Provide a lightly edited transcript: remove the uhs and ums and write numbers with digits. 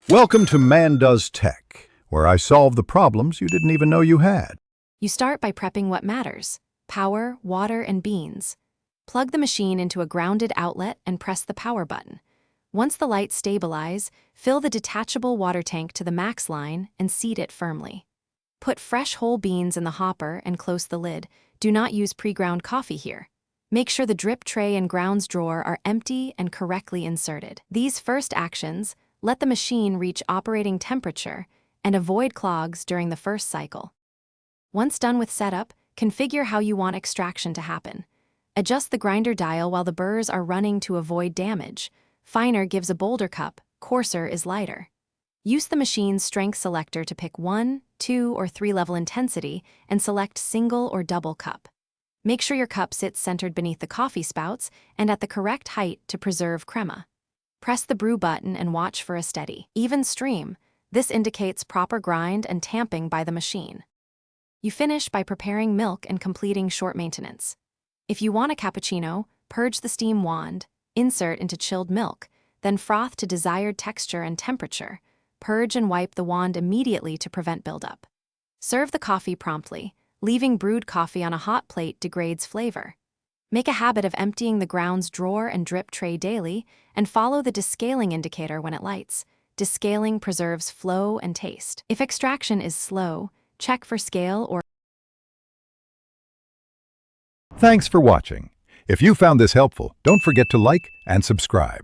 Welcome to Man Does Tech, where I solve the problems you didn't even know you had. You start by prepping what matters: power, water, and beans. Plug the machine into a grounded outlet and press the power button. Once the lights stabilize, fill the detachable water tank to the max line and seat it firmly. Put fresh whole beans in the hopper and close the lid. Do not use pre-ground coffee here. Make sure the drip tray and grounds drawer are empty and correctly inserted. These first actions let the machine reach operating temperature and avoid clogs during the first cycle. Once done with setup, configure how you want extraction to happen. Adjust the grinder dial while the burrs are running to avoid damage. Finer gives a bolder cup, coarser is lighter. Use the machine's strength selector to pick 1, 2, or 3 level intensity and select single or double cup. Make sure your cup sits centered beneath the coffee spouts and at the correct height to preserve crema. Press the brew button and watch for a steady, even stream. This indicates proper grind and tamping by the machine. You finish by preparing milk and completing short maintenance. If you want a cappuccino, purge the steam wand, insert into chilled milk, then froth to desired texture and temperature. Purge and wipe the wand immediately to prevent buildup. Serve the coffee promptly. Leaving brewed coffee on a hot plate degrades flavor. Make a habit of emptying the grounds drawer and drip tray daily and follow the descaling indicator when it lights. Descaling preserves flow and taste. If extraction is slow, check for scale or... Thanks for watching. If you found this helpful, don't forget to like and subscribe.